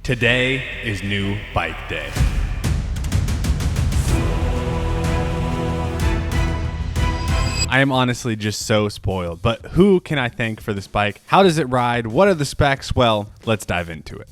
Today is new bike day. I am honestly just so spoiled, but who can I thank for this bike? How does it ride? What are the specs? Well, let's dive into it.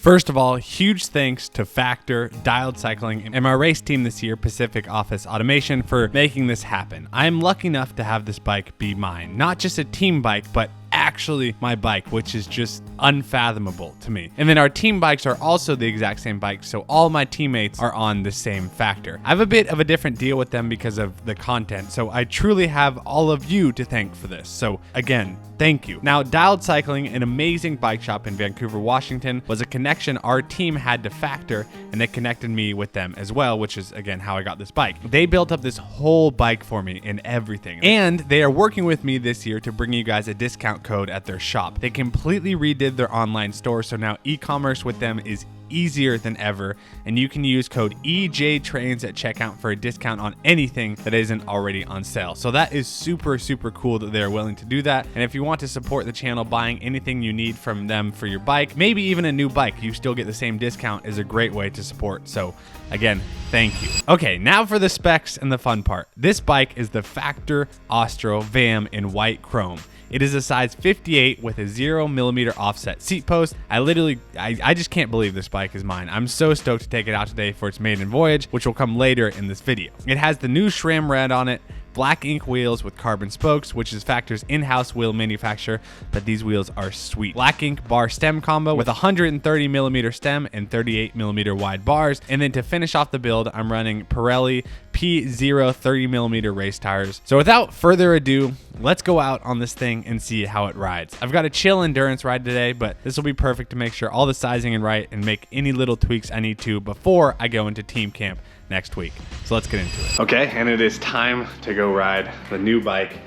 First of all, huge thanks to Factor, Dialed Cycling, and my race team this year, Pacific Office Automation, for making this happen. I am lucky enough to have this bike be mine. Not just a team bike, but actually my bike, which is just unfathomable to me. And then our team bikes are also the exact same bike, so all my teammates are on the same Factor. I have a bit of a different deal with them because of the content, so I truly have all of you to thank for this. So again, thank you. Now, Dialed Cycling, an amazing bike shop in Vancouver, Washington, was a connection our team had to Factor, and they connected me with them as well, which is, again, how I got this bike. They built up this whole bike for me and everything. And they are working with me this year to bring you guys a discount code at their shop. They completely redid their online store, so now e-commerce with them is easier than ever, and you can use code EJTrains at checkout for a discount on anything that isn't already on sale. So that is super cool that they're willing to do that. And if you want to support the channel, buying anything you need from them for your bike, maybe even a new bike, you still get the same discount, is a great way to support. So again, thank you. Okay, now for the specs and the fun part. This bike is the Factor Ostro VAM in white chrome. It is a size 58 with a 0mm offset seat post. I just can't believe this bike is mine. I'm so stoked to take it out today for its maiden voyage, which will come later in this video. It has the new SRAM red on it, black ink wheels with carbon spokes, which is Factor's in-house wheel manufacturer, but these wheels are sweet. Black ink bar stem combo with 130mm stem and 38mm wide bars. And then to finish off the build, I'm running Pirelli P0 30mm race tires. So without further ado, let's go out on this thing and see how it rides. I've got a chill endurance ride today, but this will be perfect to make sure all the sizing is right and make any little tweaks I need to before I go into team camp next week. So let's get into it. Okay, and it is time to go ride the new bike.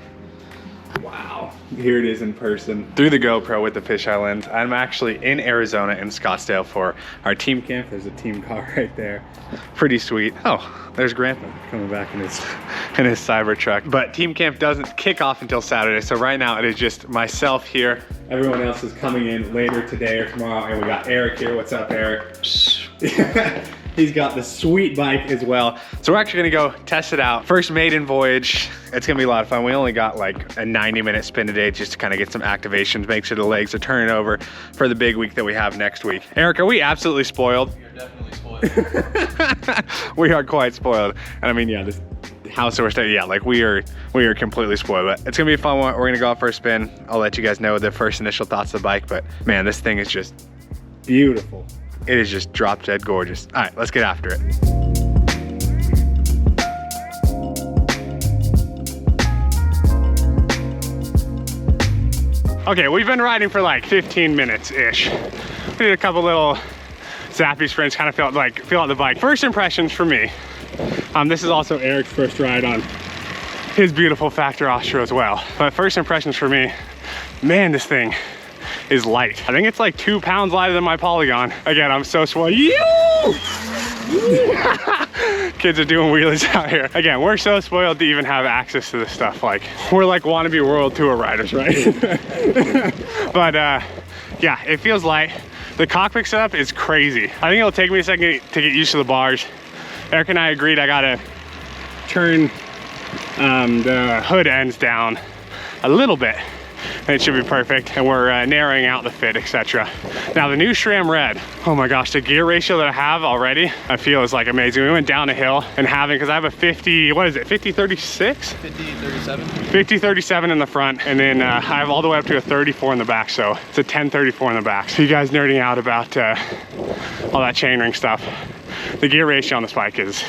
Wow, here it is in person through the GoPro with the fisheye lens. I'm actually in Arizona in Scottsdale for our team camp. There's a team car right there. Pretty sweet. Oh, there's Grandpa coming back in his Cybertruck. But team camp doesn't kick off until Saturday. So right now it is just myself here. Everyone else is coming in later today or tomorrow. And we got Eric here. What's up, Eric? He's got the sweet bike as well. So we're actually gonna go test it out. First maiden voyage. It's gonna be a lot of fun. We only got like a 90-minute spin today just to kind of get some activations, make sure the legs are turning over for the big week that we have next week. Eric, are we absolutely spoiled? You're definitely spoiled. We are quite spoiled. And I mean, yeah, this house that we're staying, yeah, like we are completely spoiled. But it's gonna be a fun one. We're gonna go out for a spin. I'll let you guys know the first initial thoughts of the bike, but man, this thing is just beautiful. It is just drop dead gorgeous. All right, let's get after it. Okay, we've been riding for like 15 minutes-ish. We did a couple little zappy sprints, kind of feel out the bike. First impressions for me. This is also Eric's first ride on his beautiful Factor Ostro as well. But first impressions for me, man, this thing is light. I think it's like 2 pounds lighter than my Polygon. Again, I'm so spoiled. Kids are doing wheelies out here. Again, we're so spoiled to even have access to this stuff. Like, we're like wannabe world tour riders, right? But yeah, it feels light. The cockpit setup is crazy. I think it'll take me a second to get used to the bars. Eric and I agreed I gotta turn the hood ends down a little bit, and it should be perfect. And we're narrowing out the fit, etc. Now the new SRAM red, oh my gosh, the gear ratio that I have already, I feel is like amazing. We went down a hill and because I have a 50, what is it, 50-36? 50-37. 50-37 in the front, and then I have all the way up to a 34 in the back, so it's a 10-34 in the back. So you guys nerding out about all that chainring stuff. The gear ratio on this bike is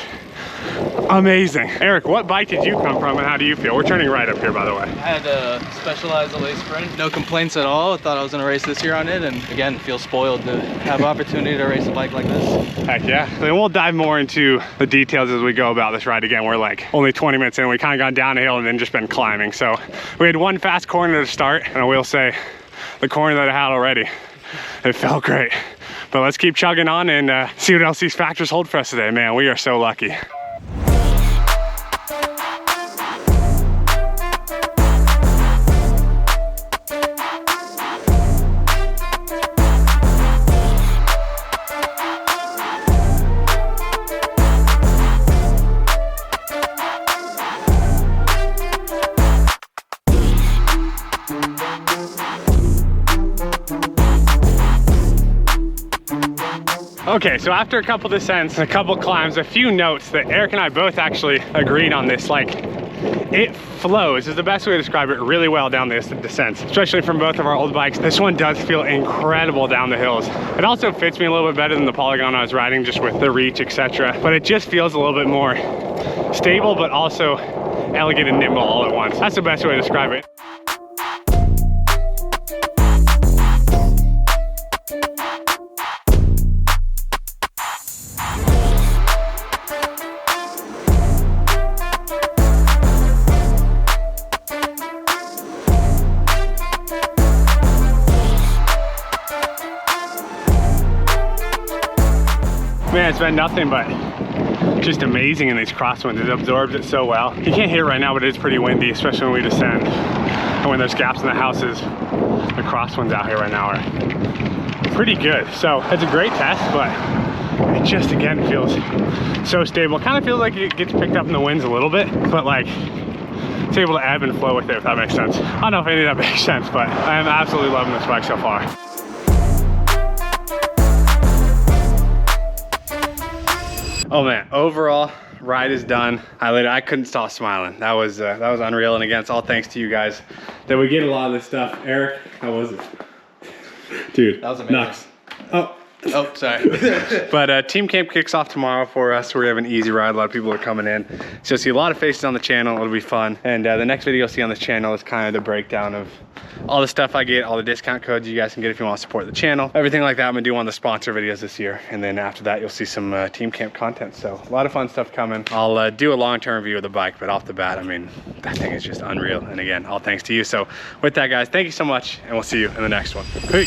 amazing. Eric, what bike did you come from and how do you feel? We're turning right up here, by the way. I had a Specialized LA Sprint. No complaints at all. I thought I was gonna race this year on it, and again, feel spoiled to have opportunity to race a bike like this. Heck yeah. Then we'll dive more into the details as we go about this ride. Again, we're like only 20 minutes in. We kind of gone down a hill and then just been climbing. So we had one fast corner to start, and I will say the corner that I had already, it felt great. But let's keep chugging on and see what else these Factors hold for us today. Man, we are so lucky. Okay, so after a couple descents, a couple climbs, a few notes that Eric and I both actually agreed on this, like, it flows is the best way to describe it really well down this descents, especially from both of our old bikes. This one does feel incredible down the hills. It also fits me a little bit better than the Polygon I was riding, just with the reach, etc. But it just feels a little bit more stable, but also elegant and nimble all at once. That's the best way to describe it. Man, it's been nothing but just amazing in these crosswinds. It absorbs it so well. You can't hear it right now, but it's pretty windy, especially when we descend. And when there's gaps in the houses, the crosswinds out here right now are pretty good. So it's a great test, but it just, again, feels so stable. It kind of feels like it gets picked up in the winds a little bit, but like, it's able to ebb and flow with it, if that makes sense. I don't know if any of that makes sense, but I am absolutely loving this bike so far. Oh man, overall ride is done. I couldn't stop smiling. That was unreal, and again, it's all thanks to you guys that we get a lot of this stuff. Eric, how was it? Dude, that was amazing. Nuts. Oh, sorry. But team camp kicks off tomorrow for us. We have an easy ride. A lot of people are coming in. So you'll see a lot of faces on the channel. It'll be fun. And the next video you'll see on this channel is kind of the breakdown of all the stuff I get, all the discount codes you guys can get if you want to support the channel. Everything like that I'm gonna do on the sponsor videos this year. And then after that, you'll see some team camp content. So a lot of fun stuff coming. I'll do a long-term review of the bike, but off the bat, I mean, that thing is just unreal. And again, all thanks to you. So with that, guys, thank you so much, and we'll see you in the next one. Peace.